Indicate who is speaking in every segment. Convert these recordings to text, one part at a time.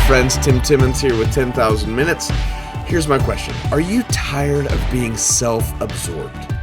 Speaker 1: friends, Tim Timmons here with 10,000 Minutes. Here's my question. Are you tired of being self-absorbed?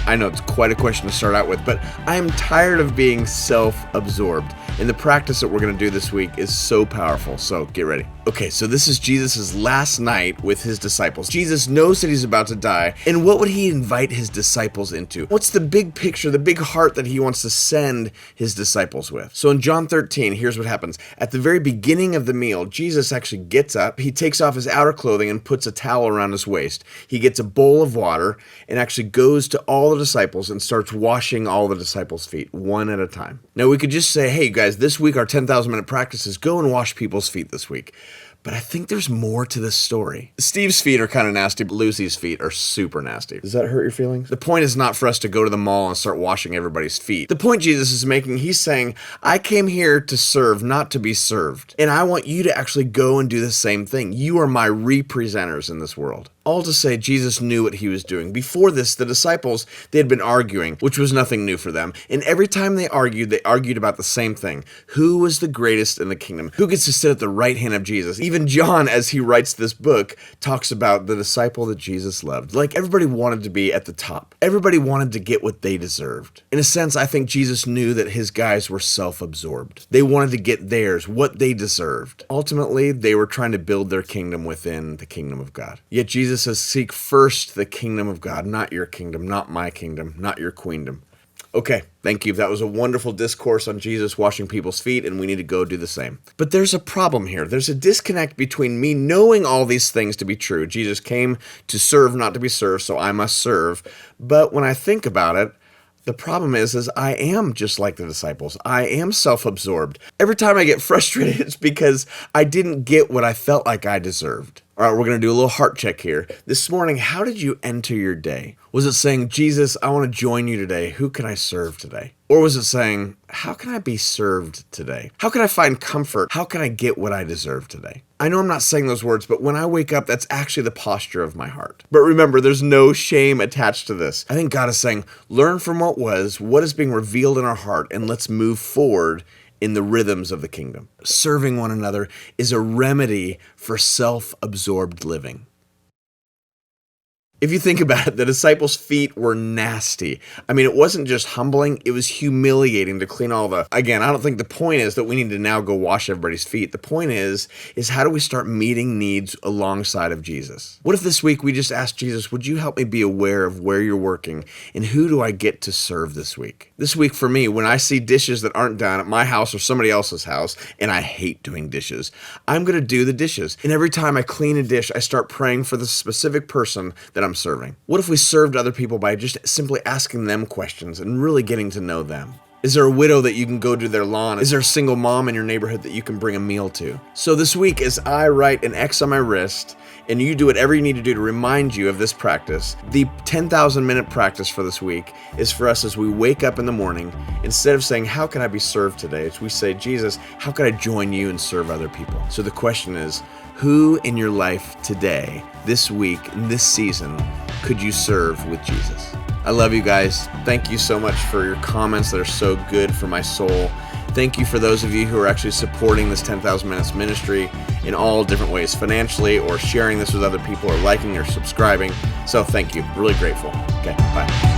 Speaker 1: I know it's quite a question to start out with, but I am tired of being self-absorbed. And the practice that we're going to do this week is so powerful, so get ready. Okay, so this is Jesus' last night with his disciples. Jesus knows that he's about to die, and what would he invite his disciples into? What's the big picture, the big heart that he wants to send his disciples with? So in John 13, here's what happens. At the very beginning of the meal, Jesus actually gets up, he takes off his outer clothing and puts a towel around his waist. He gets a bowl of water and actually goes to all the disciples and starts washing all the disciples' feet, one at a time. Now we could just say, hey guys, this week our 10,000 minute practice is go and wash people's feet this week. But I think there's more to this story. Steve's feet are kind of nasty, but Lucy's feet are super nasty. Does that hurt your feelings? The point is not for us to go to the mall and start washing everybody's feet. The point Jesus is making, he's saying, I came here to serve, not to be served. And I want you to actually go and do the same thing. You are my representers in this world. All to say, Jesus knew what he was doing. Before this, the disciples, they had been arguing, which was nothing new for them. And every time they argued about the same thing. Who was the greatest in the kingdom? Who gets to sit at the right hand of Jesus? Even John, as he writes this book, talks about the disciple that Jesus loved. Like, everybody wanted to be at the top. Everybody wanted to get what they deserved. In a sense, I think Jesus knew that his guys were self-absorbed. They wanted to get theirs, what they deserved. Ultimately, they were trying to build their kingdom within the kingdom of God. Yet Jesus says, seek first the kingdom of God, not your kingdom, not my kingdom, not your queendom. Okay, thank you. That was a wonderful discourse on Jesus washing people's feet, and we need to go do the same. But there's a problem here. There's a disconnect between me knowing all these things to be true. Jesus came to serve, not to be served, so I must serve. But when I think about it, the problem is I am just like the disciples. I am self-absorbed. Every time I get frustrated, it's because I didn't get what I felt like I deserved. All right, we're going to do a little heart check here. This morning, how did you enter your day? Was it saying, Jesus, I want to join you today. Who can I serve today? Or was it saying, how can I be served today? How can I find comfort? How can I get what I deserve today? I know I'm not saying those words, but when I wake up, that's actually the posture of my heart. But remember, there's no shame attached to this. I think God is saying, learn from what was, what is being revealed in our heart, and let's move forward in the rhythms of the kingdom. Serving one another is a remedy for self-absorbed living. If you think about it, the disciples' feet were nasty. I mean, it wasn't just humbling, it was humiliating to clean all the... Again, I don't think the point is that we need to now go wash everybody's feet. The point is how do we start meeting needs alongside of Jesus? What if this week we just ask Jesus, would you help me be aware of where you're working and who do I get to serve this week? This week for me, when I see dishes that aren't done at my house or somebody else's house, and I hate doing dishes, I'm going to do the dishes. And every time I clean a dish, I start praying for the specific person that I'm serving. What if we served other people by just simply asking them questions and really getting to know them? Is there a widow that you can go to their lawn? Is there a single mom in your neighborhood that you can bring a meal to? So this week, as I write an X on my wrist, and you do whatever you need to do to remind you of this practice, the 10,000 minute practice for this week is for us as we wake up in the morning, instead of saying, how can I be served today? It's we say, Jesus, how can I join you and serve other people? So the question is, who in your life today, this week, in this season, could you serve with Jesus? I love you guys. Thank you so much for your comments that are so good for my soul. Thank you for those of you who are actually supporting this 10,000 Minutes ministry in all different ways, financially or sharing this with other people or liking or subscribing. So thank you. Really grateful. Okay, bye.